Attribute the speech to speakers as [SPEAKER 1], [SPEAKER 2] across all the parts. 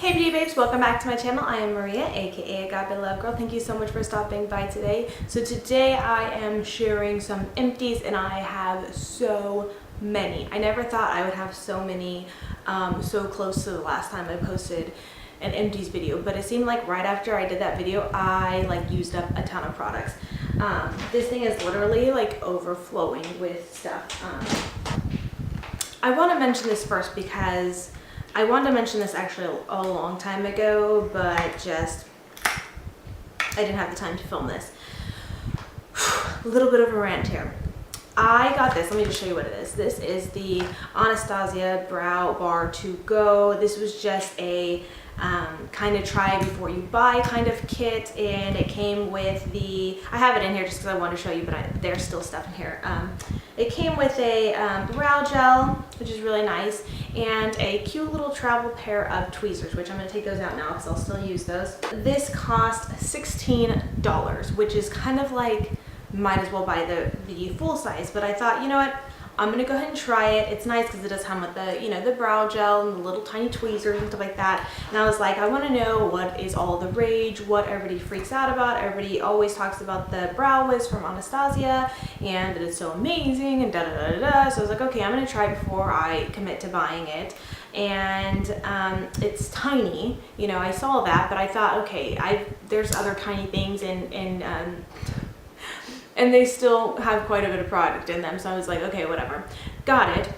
[SPEAKER 1] Hey beauty babes, welcome back to my channel. I am Maria, aka agapelovegirl. Thank you so much for stopping by today. So today I am sharing some empties and I have so many. I never thought I would have so many so close to the last time I posted an empties video, but it seemed like right after I did that video I used up a ton of products. This thing is literally like overflowing with stuff. I want to mention this first because I wanted to mention this actually a long time ago, but I didn't have the time to film this. A little bit of a rant here. I got this, let me just show you what it is. This is the Anastasia Brow Bar to Go. This was just a kind of try before you buy kind of kit, and it came with the, I have it in here just because I wanted to show you, but there's still stuff in here. It came with a brow gel, which is really nice, and a cute little travel pair of tweezers, which I'm going to take those out now because I'll still use those. This cost $16, which is kind of like, might as well buy the full size, but I thought, you know what, I'm gonna go ahead and try it. It's nice because it does come with the, you know, the brow gel and the little tiny tweezers and stuff like that. And I was like, I want to know what is all the rage, what everybody freaks out about. Everybody always talks about the brow wiz from Anastasia and that it's so amazing and da da da da. So I was like, okay, I'm gonna try before I commit to buying it. And it's tiny, you know, I saw that, but I thought, okay, there's other tiny things and they still have quite a bit of product in them. So I was like, okay, whatever. Got it.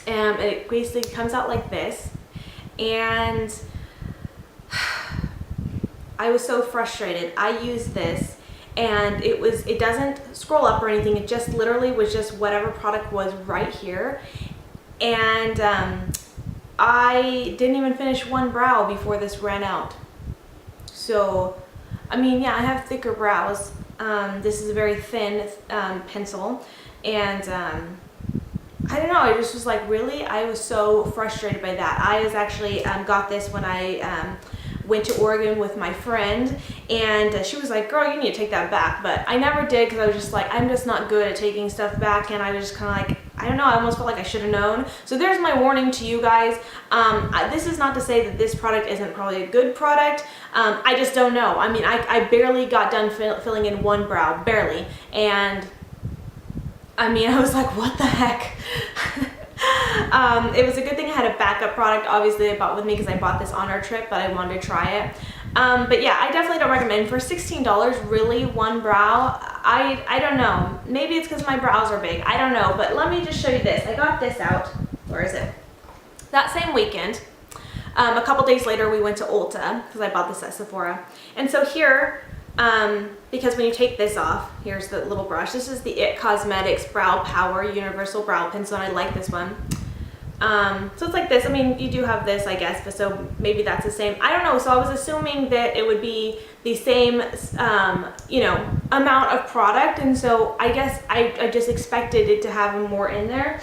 [SPEAKER 1] And it basically comes out like this. And I was so frustrated. I used this and it doesn't scroll up or anything. It just literally was just whatever product was right here. And I didn't even finish one brow before this ran out. So, I mean, yeah, I have thicker brows. This is a very thin pencil, and I don't know, I just was like, really? I was so frustrated by that. I was actually got this when I went to Oregon with my friend, and she was like, girl, you need to take that back, but I never did because I was just like, I'm just not good at taking stuff back, and I was just kind of like, I don't know, I almost felt like I should have known. So there's my warning to you guys. This is not to say that this product isn't probably a good product. I just don't know. I mean, I barely got done filling in one brow, barely. And I mean, I was like, what the heck? It was a good thing I had a backup product, obviously, I bought with me because I bought this on our trip, but I wanted to try it. But yeah, I definitely don't recommend. For $16, really, one brow, I don't know. Maybe it's because my brows are big. I don't know. But let me just show you this. I got this out. Where is it? That same weekend. A couple days later, we went to Ulta because I bought this at Sephora. And so here, because when you take this off, here's the little brush. This is the IT Cosmetics Brow Power Universal Brow Pencil, and I like this one. So it's like this. I mean, you do have this, I guess, but so maybe that's the same. I don't know. So I was assuming that it would be the same, you know, amount of product. And so I guess I just expected it to have more in there.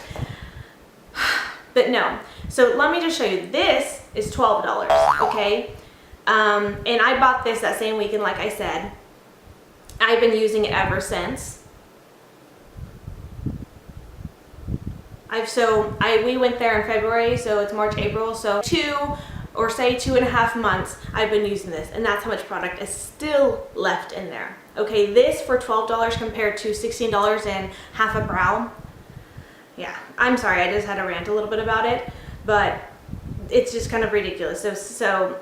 [SPEAKER 1] But no. So let me just show you. This is $12, okay? And I bought this that same weekend, like I said. I've been using it ever since. We went there in February, so it's March, April, so 2.5 months I've been using this, and that's how much product is still left in there. Okay, this for $12 compared to $16 and half a brow. Yeah, I'm sorry, I just had to rant a little bit about it, but it's just kind of ridiculous. So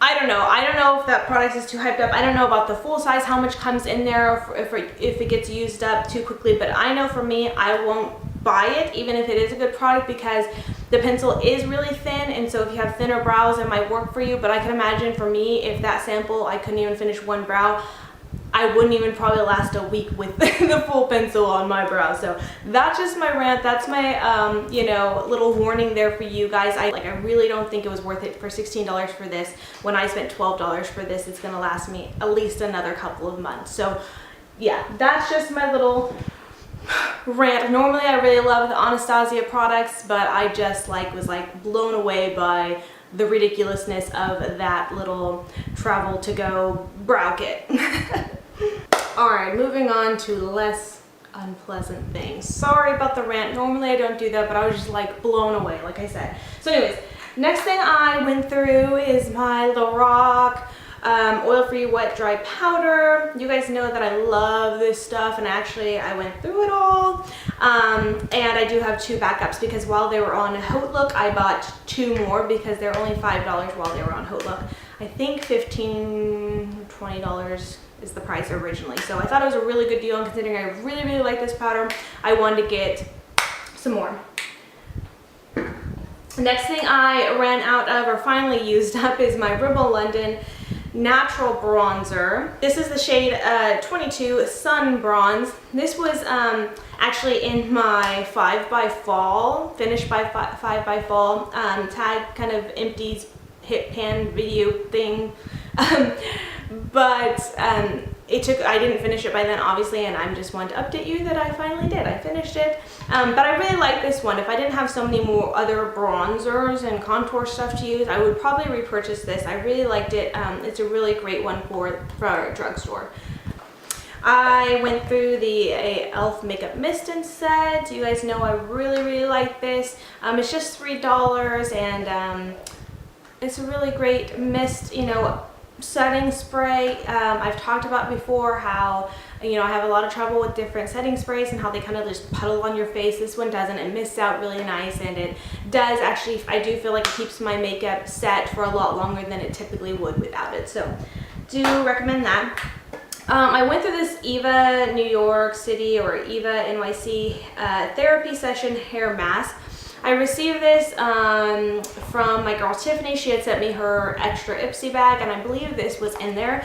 [SPEAKER 1] I don't know. I don't know if that product is too hyped up. I don't know about the full size, how much comes in there, if it gets used up too quickly, but I know for me, I won't buy it even if it is a good product because the pencil is really thin, and so if you have thinner brows it might work for you. But I can imagine for me, if that sample I couldn't even finish one brow, I wouldn't even probably last a week with the full pencil on my brow. So that's just my rant. That's my you know, little warning there for you guys. I really don't think it was worth it for $16 for this. When I spent $12 for this, it's gonna last me at least another couple of months. So yeah, that's just my little rant. Normally I really love the Anastasia products, but I just was blown away by the ridiculousness of that little travel to go brow kit. Alright, moving on to less unpleasant things. Sorry about the rant. Normally I don't do that, but I was just blown away, like I said. So anyways, Next thing I went through is my Lorac oil-free wet dry powder. You guys know that I love this stuff, and actually I went through it all. And I do have 2 backups because while they were on Haute Look, I bought 2 more because they're only $5 while they were on Haute Look. I think $15, $20 is the price originally. So I thought it was a really good deal, and considering I really, really like this powder, I wanted to get some more. Next thing I ran out of, or finally used up, is my Rimmel London Natural Bronzer. This is the shade 22 Sun Bronze. This was actually in my 5 by Fall, finished by 5 by Fall tag kind of Empties hit pan video thing. But I didn't finish it by then, obviously, and I'm just wanting to update you that I finally did. I finished it. But I really like this one. If I didn't have so many more other bronzers and contour stuff to use, I would probably repurchase this. I really liked it. It's a really great one for a drugstore. I went through the e.l.f. Makeup Mist and Set. You guys know I really, really like this. It's just $3, and it's a really great mist, you know, setting spray. I've talked about before how, you know, I have a lot of trouble with different setting sprays and how they kind of just puddle on your face. This one doesn't. It mists out really nice, and it does actually, I do feel like it keeps my makeup set for a lot longer than it typically would without it. So do recommend that. I went through this Eva New York City or Eva NYC therapy session hair mask. I received this from my girl Tiffany. She had sent me her extra Ipsy bag, and I believe this was in there.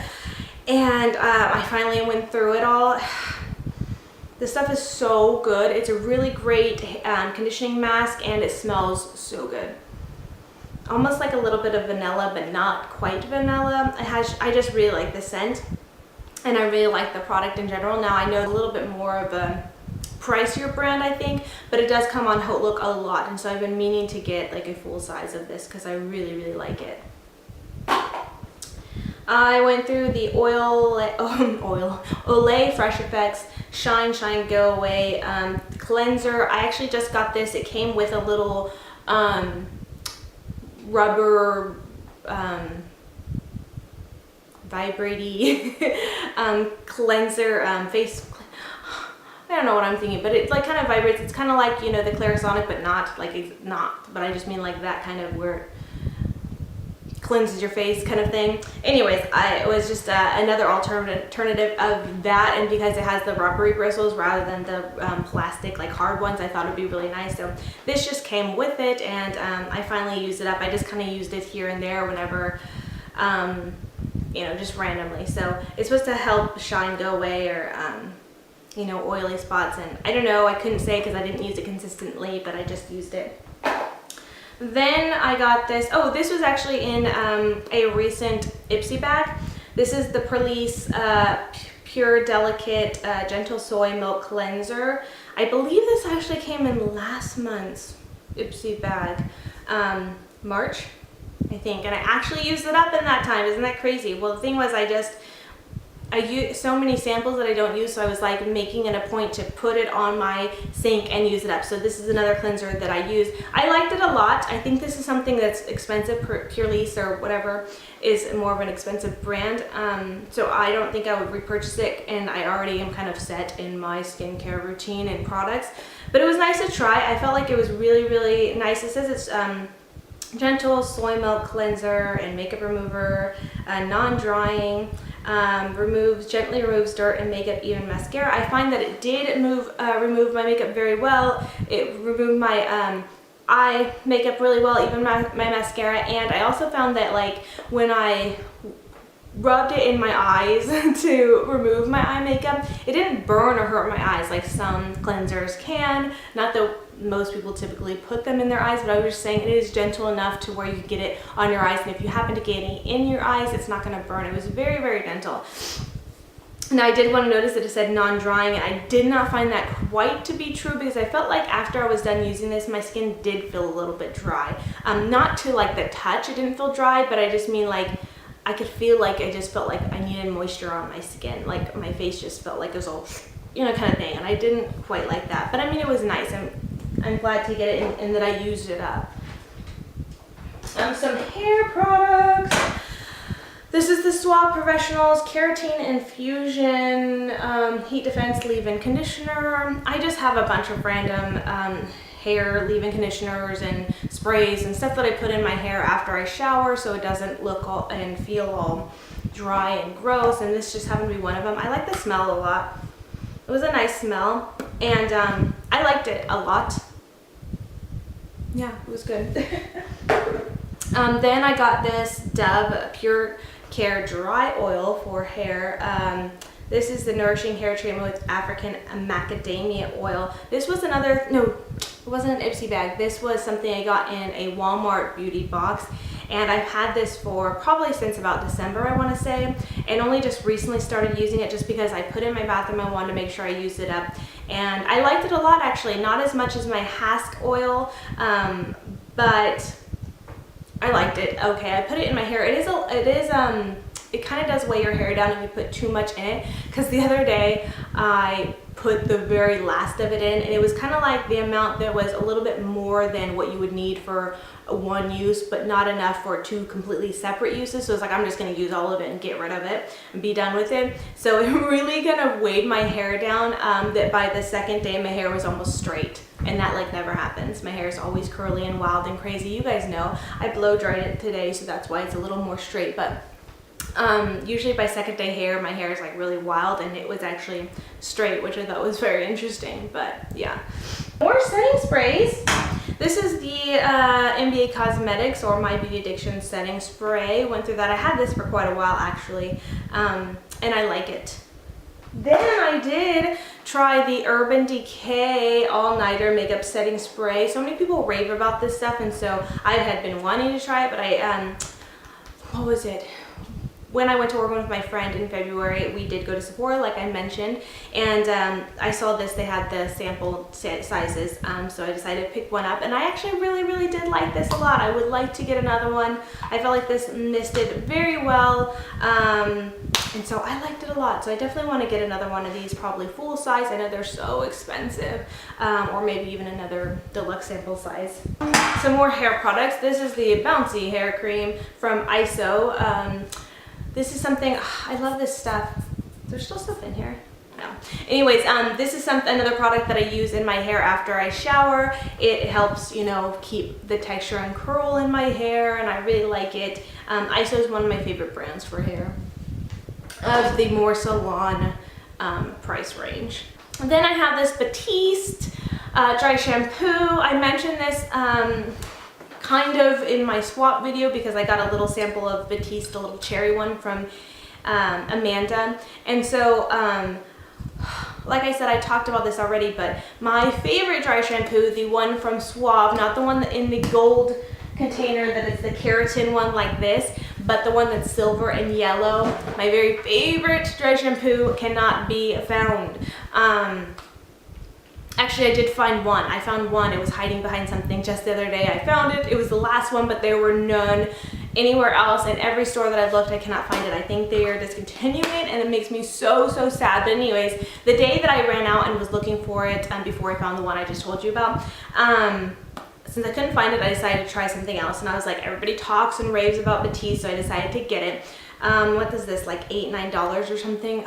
[SPEAKER 1] And I finally went through it all. This stuff is so good. It's a really great conditioning mask, and it smells so good. Almost like a little bit of vanilla, but not quite vanilla. I just really like the scent, and I really like the product in general. Now I know a little bit more of a pricier brand, I think, but it does come on Haute Look a lot, and so I've been meaning to get like a full size of this because I really, really like it. I went through the Olay Fresh Effects Shine Shine Go Away cleanser. I actually just got this. It came with a little rubber vibrating cleanser face. I don't know what I'm thinking, but it like kind of vibrates. It's kind of like, you know, the Clarisonic, but not like it's not. But I just mean like that kind of where it cleanses your face kind of thing. Anyways, it was just another alternative of that, and because it has the rubbery bristles rather than the plastic like hard ones, I thought it'd be really nice. So this just came with it, and I finally used it up. I just kind of used it here and there whenever, you know, just randomly. So it's supposed to help shine go away, or you know, oily spots, and I don't know, I couldn't say because I didn't use it consistently, but I just used it. Then I got this. Oh, this was actually in a recent Ipsy bag. This is the Pur-Lisse Pur Delicate Gentle Soy Milk Cleanser. I believe this actually came in last month's Ipsy bag, March, I think, and I actually used it up in that time. Isn't that crazy? Well, the thing was, I use so many samples that I don't use, so I was like making it a point to put it on my sink and use it up. So this is another cleanser that I use. I liked it a lot. I think this is something that's expensive. Pur-Lisse or whatever is more of an expensive brand. So I don't think I would repurchase it, and I already am kind of set in my skincare routine and products. But it was nice to try. I felt like it was really, really nice. It says it's gentle soy milk cleanser and makeup remover, non-drying. Gently removes dirt and makeup, even mascara. I find that it did remove my makeup very well. It removed my eye makeup really well, even my mascara. And I also found that like when I rubbed it in my eyes to remove my eye makeup, it didn't burn or hurt my eyes like some cleansers can. Not that most people typically put them in their eyes, but I was just saying it is gentle enough to where you get it on your eyes, and if you happen to get any in your eyes, it's not going to burn. It was very, very gentle. Now I did want to notice that it said non-drying, and I did not find that quite to be true, because I felt like after I was done using this, my skin did feel a little bit dry. Not to like the touch, it didn't feel dry, but I just mean like I could feel like I just felt like I needed moisture on my skin. Like my face just felt like it was all, you know, kind of thing, and I didn't quite like that. But I mean, it was nice. I'm glad to get it and that I used it up. Some hair products. This is the Suave Professionals Keratin Infusion Heat Defense Leave-In Conditioner. I just have a bunch of random hair leave-in conditioners and sprays and stuff that I put in my hair after I shower so it doesn't look all and feel all dry and gross, and this just happened to be one of them. I like the smell a lot. It was a nice smell, and I liked it a lot. Yeah, it was good. Then I got this Dove Pure Care Dry Oil for hair. This is the Nourishing Hair Treatment with African Macadamia Oil. This was another, no, it wasn't an Ipsy bag. This was something I got in a Walmart beauty box. And I've had this for probably since about December, I want to say, and only just recently started using it just because I put it in my bathroom. I wanted to make sure I used it up, and I liked it a lot actually. Not as much as my Hask oil, but I liked it. Okay, I put it in my hair. It kind of does weigh your hair down if you put too much in it, because the other day I put the very last of it in, and it was kind of like the amount that was a little bit more than what you would need for one use, but not enough for two completely separate uses. So it's like, I'm just going to use all of it and get rid of it and be done with it. So it really kind of weighed my hair down, that by the second day my hair was almost straight, and that like never happens. My hair is always curly and wild and crazy. You guys know I blow dried it today, so that's why it's a little more straight, but usually by second day hair, my hair is like really wild, and it was actually straight, which I thought was very interesting. But yeah, more setting sprays. This is the NBA Cosmetics or My Beauty Addiction setting spray. Went through that. I had this for quite a while actually, and I like it. Then I did try the Urban Decay All-Nighter Makeup Setting Spray. So many people rave about this stuff, and so I had been wanting to try it, but I what was it? When I went to Oregon with my friend in February, we did go to Sephora, like I mentioned, and I saw this. They had the sample sizes, so I decided to pick one up, and I actually really did like this a lot. I would like to get another one. I felt like this misted very well, and so I liked it a lot. So I definitely want to get another one of these, probably full size. I know they're so expensive, or maybe even another deluxe sample size. Some more hair products. This is the Bouncy hair cream from ISO. This is something, I love this stuff. There's still stuff in here. No. Anyways, this is another product that I use in my hair after I shower. It helps, you know, keep the texture and curl in my hair, and I really like it. ISO is one of my favorite brands for hair, of the more salon price range. And then I have this Batiste Dry Shampoo. I mentioned this kind of in my swap video because I got a little sample of Batiste, a little cherry one from Amanda. And so, like I said, I talked about this already, but my favorite dry shampoo, the one from Suave, not the one in the gold container that is the keratin one like this, but the one that's silver and yellow. My very favorite dry shampoo cannot be found. Actually, I did find one. I found one. It was hiding behind something just the other day. I found it. It was the last one, but there were none anywhere else. In every store that I've looked, I cannot find it. I think they are discontinuing it, and it makes me so sad. But anyways, the day that I ran out and was looking for it, before I found the one I just told you about, since I couldn't find it, I decided to try something else. And I was like, everybody talks and raves about Batiste, so I decided to get it. What is this, like $8, $9 or something?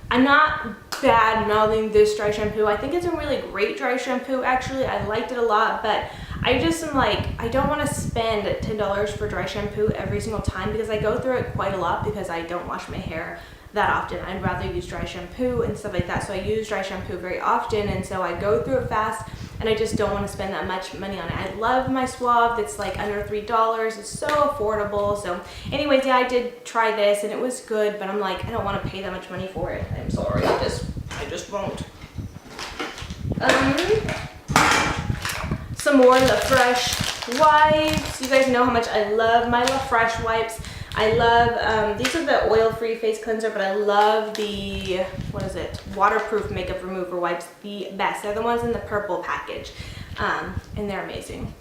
[SPEAKER 1] I'm not bad mouthing this dry shampoo. I think it's a really great dry shampoo actually. I liked it a lot, but I just am like, I don't want to spend $10 for dry shampoo every single time because I go through it quite a lot because I don't wash my hair that often. I'd rather use dry shampoo and stuff like that. So I use dry shampoo very often, and so I go through it fast, and I just don't want to spend that much money on it. I love my Suave. It's like under $3. It's so affordable. So anyways, yeah, I did try this and it was good, but I'm like, I don't want to pay that much money for it. I'm sorry, I just won't. Some more La Fresh wipes. You guys know how much I love my La Fresh wipes. I love, these are the oil-free face cleanser, but I love the, what is it, waterproof makeup remover wipes the best. They're the ones in the purple package, and they're amazing.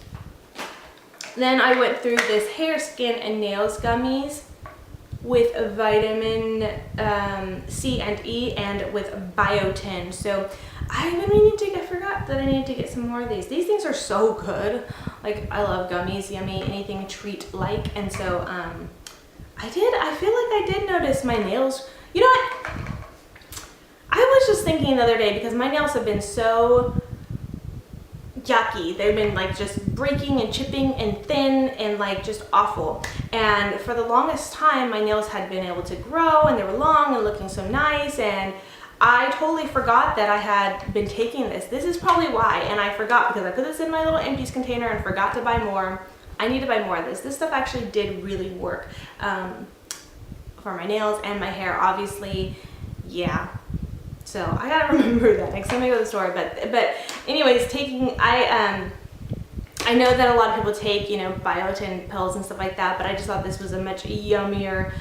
[SPEAKER 1] Then I went through this hair, skin, and nails gummies with vitamin C and E and with biotin. So I forgot forgot that I needed to get some more of these. These things are so good. Like, I love gummies, yummy, anything treat-like. And so, I feel like I did notice my nails. You know what? I was just thinking the other day, because my nails have been so yucky. They've been like just breaking and chipping and thin and like just awful. And for the longest time, my nails had been able to grow and they were long and looking so nice. And I totally forgot that I had been taking this. This is probably why. And I forgot because I put this in my little Empties container and forgot to buy more. I need to buy more of this. This stuff actually did really work for my nails and my hair, obviously. Yeah. So I gotta remember that next time I go to the store. But anyways, I know that a lot of people take, you know, biotin pills and stuff like that, but I just thought this was a much yummier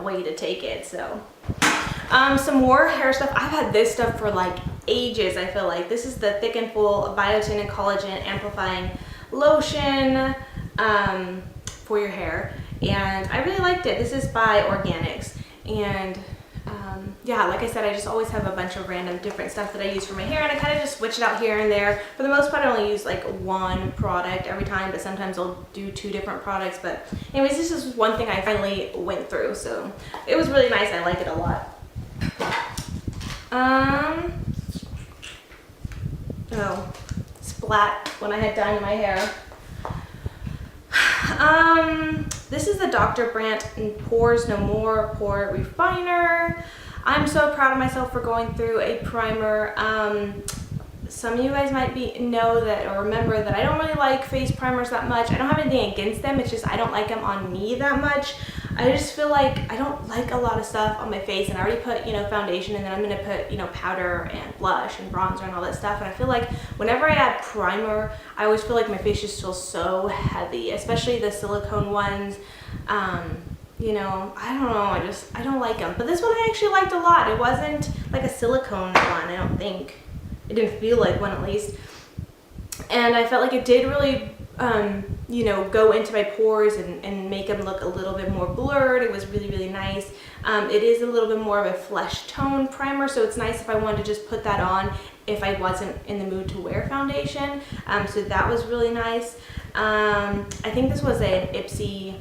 [SPEAKER 1] way to take it. So some more hair stuff. I've had this stuff for like ages. I feel like this is the Thick and Full Biotin and Collagen Amplifying Lotion for your hair, and I really liked it. This is by Organics, and yeah, like I said, I just always have a bunch of random different stuff that I use for my hair, and I kind of just switch it out here and there. For the most part, I only use like one product every time, but sometimes I'll do 2 different products. But anyways, this is one thing I finally went through, so it was really nice. I like it a lot. Oh, splat when I had done my hair. This is the Dr. Brandt Pores No More Pore Refiner. I'm so proud of myself for going through a primer. Some of you guys might know that or remember that I don't really like face primers that much. I don't have anything against them. It's just I don't like them on me that much. I just feel like I don't like a lot of stuff on my face, and I already put, you know, foundation, and then I'm gonna put, you know, powder and blush and bronzer and all that stuff. And I feel like whenever I add primer, I always feel like my face just feels so heavy, especially the silicone ones. You know, I don't know, I don't like them. But this one I actually liked a lot. It wasn't like a silicone one, I don't think. It didn't feel like one, at least. And I felt like it did really, you know, go into my pores and make them look a little bit more blurred. It was really, really nice. It is a little bit more of a flesh tone primer, so it's nice if I wanted to just put that on if I wasn't in the mood to wear foundation. So that was really nice. I think this was an Ipsy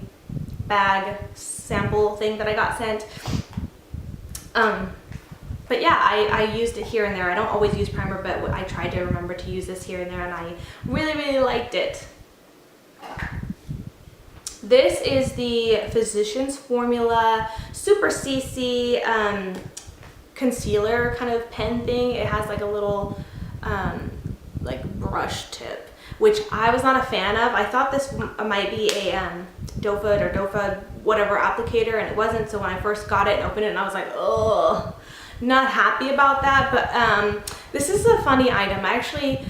[SPEAKER 1] bag sample thing that I got sent. But yeah, I used it here and there. I don't always use primer, but I tried to remember to use this here and there, and I really, really liked it. This is the Physicians Formula Super CC concealer kind of pen thing. It has like a little like brush tip, which I was not a fan of. I thought this might be a Dofa whatever applicator, and it wasn't. So when I first got it and opened it, and I was like, oh, not happy about that. But this is a funny item. I actually,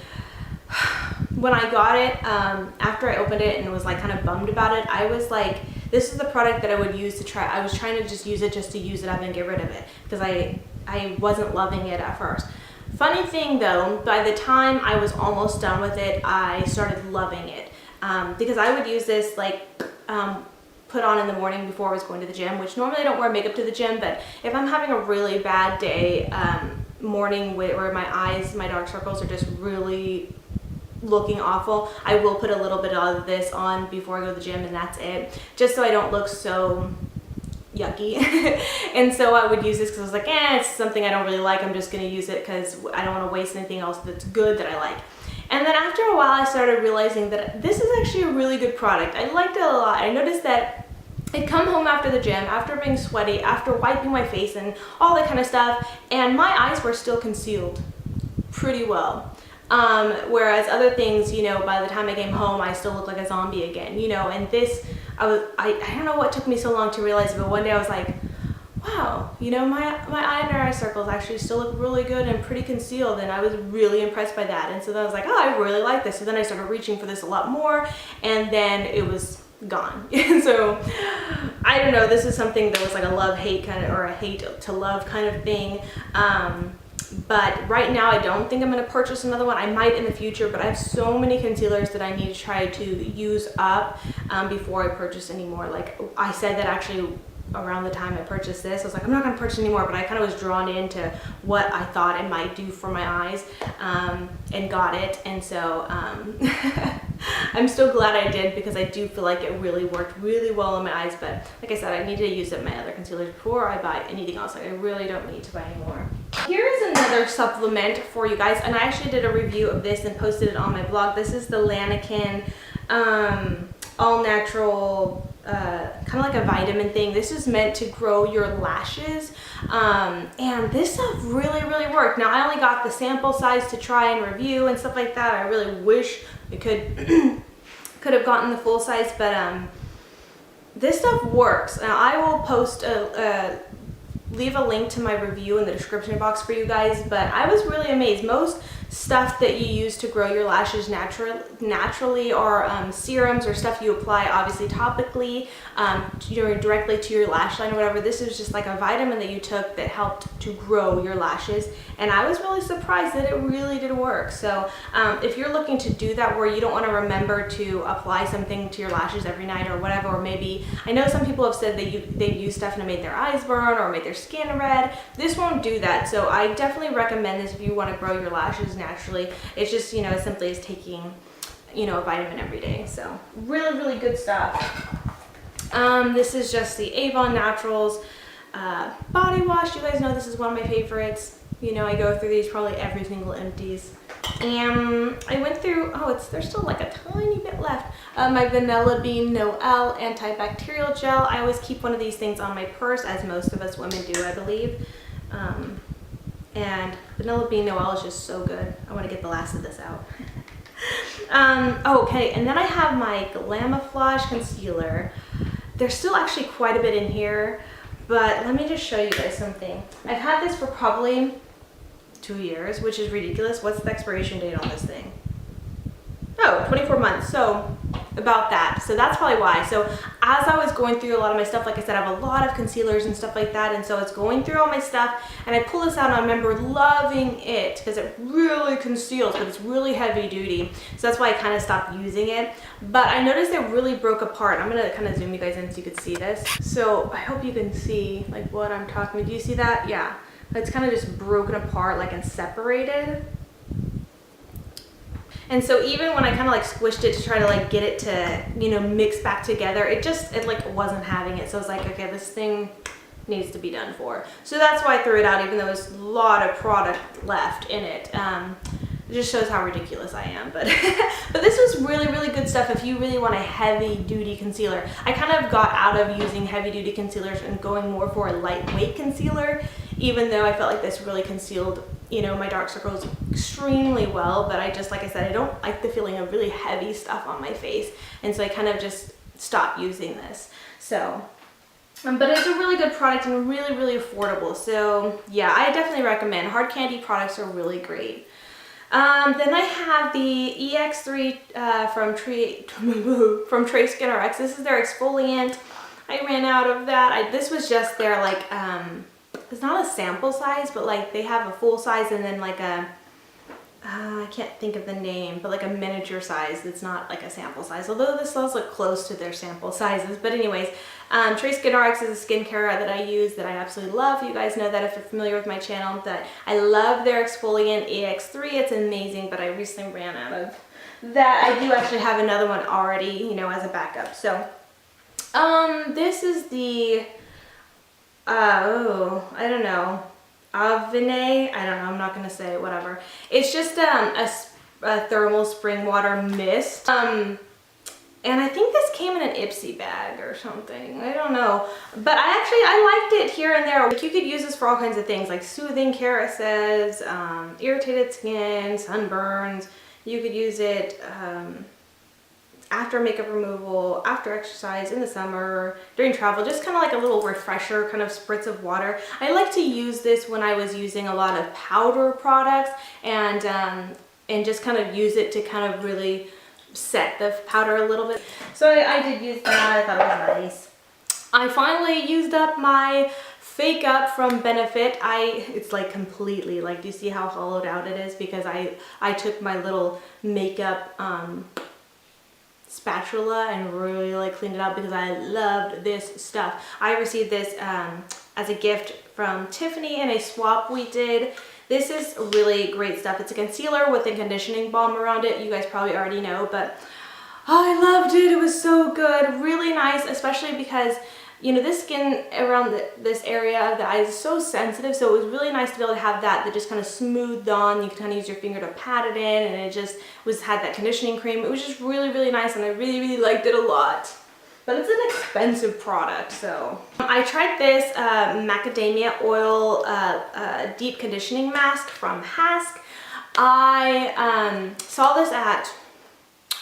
[SPEAKER 1] when I got it, after I opened it and was like kind of bummed about it, I was like, this is the product that I would use to try. I was trying to just use it to use it up and get rid of it, because I wasn't loving it at first. Funny thing though, by the time I was almost done with it, I started loving it, because I would use this like put on in the morning before I was going to the gym, which normally I don't wear makeup to the gym, but if I'm having a really bad day, morning where my eyes, my dark circles are just really looking awful, I will put a little bit of this on before I go to the gym, and that's it, just so I don't look so yucky. And so I would use this because I was like, it's something I don't really like, I'm just going to use it because I don't want to waste anything else that's good that I like. And then after a while I started realizing that this is actually a really good product. I liked it a lot. I noticed that I'd come home after the gym, after being sweaty, after wiping my face and all that kind of stuff, and my eyes were still concealed pretty well. Whereas other things, you know, by the time I came home, I still looked like a zombie again, you know. And this, I don't know what took me so long to realize, but one day I was like, wow, you know, my under eye circles actually still look really good and pretty concealed, and I was really impressed by that. And so then I was like, oh, I really like this. So then I started reaching for this a lot more, and then it was gone. So I don't know, this is something that was like a love-hate kind of, or a hate to love kind of thing. But right now I don't think I'm going to purchase another one. I might in the future, but I have so many concealers that I need to try to use up before I purchase any more. Like I said that actually around the time I purchased this. I was like, I'm not gonna purchase anymore, but I kind of was drawn into what I thought it might do for my eyes, and got it. And so I'm still glad I did, because I do feel like it really worked really well on my eyes. But like I said, I need to use up my other concealers before I buy anything else. Like, I really don't need to buy anymore. Here is another supplement for you guys, and I actually did a review of this and posted it on my blog. This is the Lanacin all natural, kind of like a vitamin thing. This is meant to grow your lashes, and this stuff really worked. Now, I only got the sample size to try and review and stuff like that. I really wish we could could have gotten the full size, but this stuff works. Now, I will post leave a link to my review in the description box for you guys, but I was really amazed. Most stuff that you use to grow your lashes naturally are serums or stuff you apply obviously topically, directly to your lash line or whatever. This is just like a vitamin that you took that helped to grow your lashes, and I was really surprised that it really did work. So if you're looking to do that, where you don't want to remember to apply something to your lashes every night or whatever, or maybe, I know some people have said that they've used stuff and it made their eyes burn or made their skin red. This won't do that. So I definitely recommend this if you want to grow your lashes naturally. It's just, you know, as simply as taking, you know, a vitamin every day. So really good stuff. This is just the Avon Naturals body wash. You guys know this is one of my favorites. You know, I go through these probably every single Empties. And I went through, there's still like a tiny bit left. My Vanilla Bean Noel antibacterial gel. I always keep one of these things on my purse, as most of us women do, I believe. And Vanilla Bean Noel is just so good. I want to get the last of this out. Okay, and then I have my Glamouflage concealer. There's still actually quite a bit in here, but let me just show you guys something. I've had this for probably 2 years, which is ridiculous. What's the expiration date on this thing? Oh, 24 months. So about that. So that's probably why. So as I was going through a lot of my stuff, like I said, I have a lot of concealers and stuff like that, and so it's going through all my stuff, and I pull this out and I remember loving it because it really conceals, but it's really heavy duty. So that's why I kind of stopped using it. But I noticed it really broke apart. I'm gonna kind of zoom you guys in so you can see this. So I hope you can see like what I'm talking about. Do you see that? Yeah. It's kind of just broken apart, like, and separated. And so even when I kind of like squished it to try to like get it to, you know, mix back together, it like wasn't having it. So I was like, okay, this thing needs to be done for. So that's why I threw it out, even though there's a lot of product left in it. It just shows how ridiculous I am. But but this was really good stuff if you really want a heavy duty concealer. I kind of got out of using heavy duty concealers and going more for a lightweight concealer, even though I felt like this really concealed, you know, my dark circles extremely well. But I just, like I said, I don't like the feeling of really heavy stuff on my face, and so I kind of just stopped using this. So but it's a really good product and really affordable. So yeah, I definitely recommend. Hard candy products are really great. Then I have the EX3 from Trace Skin RX. This is their exfoliant. I ran out of that. This was just their like, it's not a sample size, but like they have a full size and then like a, I can't think of the name, but like a miniature size that's not like a sample size, although this does look close to their sample sizes. But anyways, Trace Skin RX is a skincare that I use that I absolutely love. You guys know that if you're familiar with my channel, that I love their exfoliant EX3. It's amazing, but I recently ran out of that. I do actually have another one already, you know, as a backup. So this is the, I don't know. Avene, I don't know, I'm not gonna say it, whatever. It's just a thermal spring water mist. And I think this came in an Ipsy bag or something. I don't know. But I liked it here and there. Like, you could use this for all kinds of things, like soothing caresses, irritated skin, sunburns. You could use it after makeup removal, after exercise, in the summer, during travel, just kind of like a little refresher kind of spritz of water. I like to use this when I was using a lot of powder products, and just kind of use it to kind of really set the powder a little bit. So I did use that. I thought it was nice. I finally used up my Fake Up from Benefit. It's like completely, like, do you see how hollowed out it is? Because I took my little makeup spatula and really like cleaned it up because I loved this stuff. I received this as a gift from Tiffany in a swap we did. This is really great stuff. It's a concealer with a conditioning balm around it. You guys probably already know, but oh, I loved it. It was so good. Really nice, especially because, you know, this skin around this area of the eyes is so sensitive, so it was really nice to be able to have that just kind of smoothed on. You can kind of use your finger to pat it in, and it just had that conditioning cream. It was just really, really nice, and I really, really liked it a lot. But it's an expensive product, so. I tried this macadamia oil deep conditioning mask from Hask. I saw this at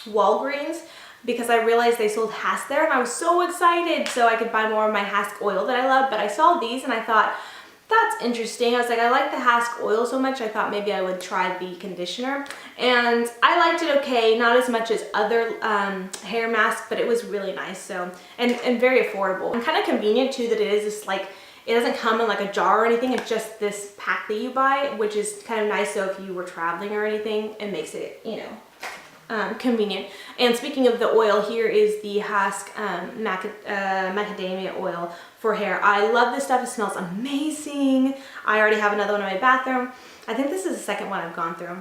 [SPEAKER 1] Walgreens because I realized they sold Hask there, and I was so excited so I could buy more of my Hask oil that I love. But I saw these and I thought, that's interesting. I was like, I like the Hask oil so much, I thought maybe I would try the conditioner. And I liked it okay, not as much as other hair masks, but it was really nice. So, and very affordable. And kind of convenient too that it is just like, it doesn't come in like a jar or anything, it's just this pack that you buy, which is kind of nice. So if you were traveling or anything, it makes it, you know, convenient. And speaking of the oil, here is the Hask macadamia oil for hair. I love this stuff. It smells amazing. I already have another one in my bathroom. I think this is the second one I've gone through.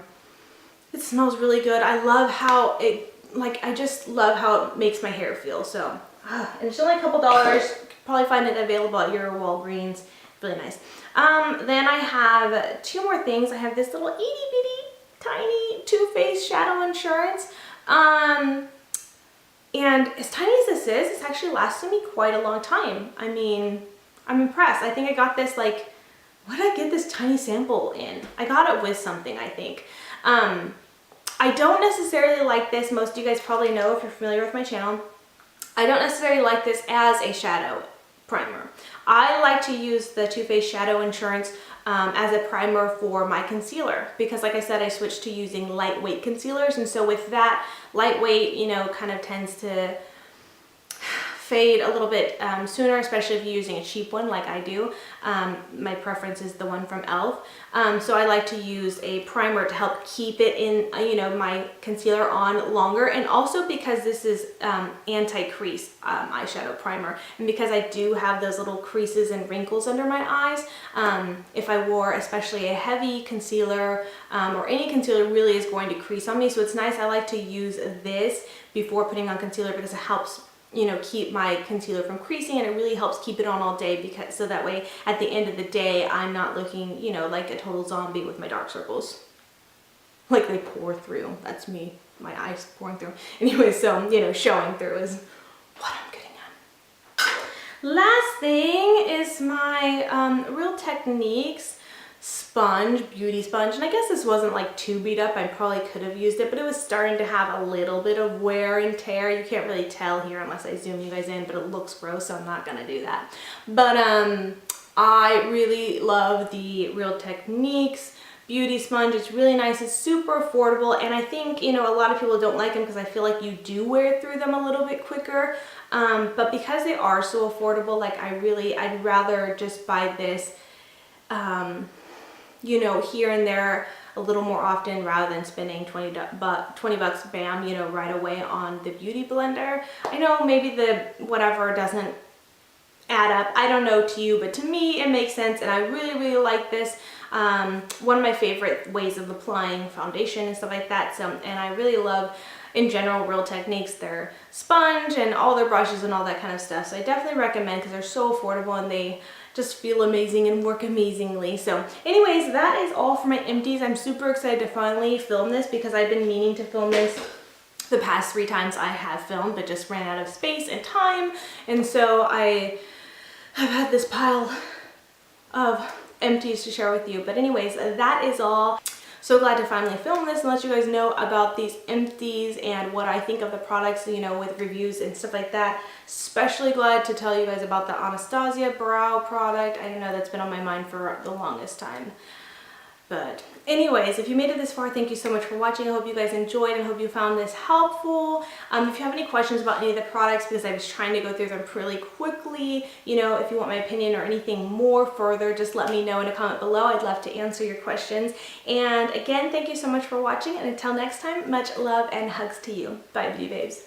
[SPEAKER 1] It smells really good. I love how it, like, I just love how it makes my hair feel. So, and it's only a couple dollars. Probably find it available at your Walgreens. Really nice. Then I have two more things. I have this little itty bitty tiny Too Faced Shadow Insurance. And as tiny as this is, it's actually lasted me quite a long time. I mean, I'm impressed. I think I got this, like, what did I get this tiny sample in? I got it with something, I think. I don't necessarily like this. Most of you guys probably know if you're familiar with my channel. I don't necessarily like this as a shadow primer. I like to use the Too Faced Shadow Insurance as a primer for my concealer because, like I said, I switched to using lightweight concealers, and so with that, lightweight, you know, kind of tends to fade a little bit sooner, especially if you're using a cheap one like I do. My preference is the one from e.l.f. So I like to use a primer to help keep it in, you know, my concealer on longer, and also because this is anti-crease eyeshadow primer, and because I do have those little creases and wrinkles under my eyes, if I wore especially a heavy concealer or any concealer really is going to crease on me. So it's nice. I like to use this before putting on concealer because it helps, you know, keep my concealer from creasing, and it really helps keep it on all day, because so that way at the end of the day I'm not looking, you know, like a total zombie with my dark circles, like they pour through. That's me, my eyes pouring through. Anyway, so, you know, showing through is what I'm getting at. Last thing is my Real Techniques sponge, beauty sponge, and I guess this wasn't like too beat up. I probably could have used it, but it was starting to have a little bit of wear and tear. You can't really tell here unless I zoom you guys in, but it looks gross, so I'm not gonna do that. But I really love the Real Techniques beauty sponge. It's really nice. It's super affordable, and I think, you know, a lot of people don't like them because I feel like you do wear through them a little bit quicker, but because they are so affordable, like I'd rather just buy this you know, here and there a little more often rather than spending 20 bucks bam, you know, right away on the beauty blender. I know maybe the whatever doesn't add up, I don't know to you, but to me it makes sense, and I really, really like this. One of my favorite ways of applying foundation and stuff like that. So, and I really love, in general, Real Techniques, their sponge and all their brushes and all that kind of stuff. So I definitely recommend, because they're so affordable and they just feel amazing and work amazingly. So anyways, that is all for my empties. I'm super excited to finally film this because I've been meaning to film this the past 3 times I have filmed, but just ran out of space and time. And so I have had this pile of empties to share with you. But anyways, that is all. So glad to finally film this and let you guys know about these empties and what I think of the products, you know, with reviews and stuff like that. Especially glad to tell you guys about the Anastasia brow product. I know that's been on my mind for the longest time. But anyways, if you made it this far, thank you so much for watching. I hope you guys enjoyed and hope you found this helpful. If you have any questions about any of the products, because I was trying to go through them pretty quickly, you know, if you want my opinion or anything more further, just let me know in a comment below. I'd love to answer your questions. And again, thank you so much for watching, and until next time, much love and hugs to you. Bye, beauty babes.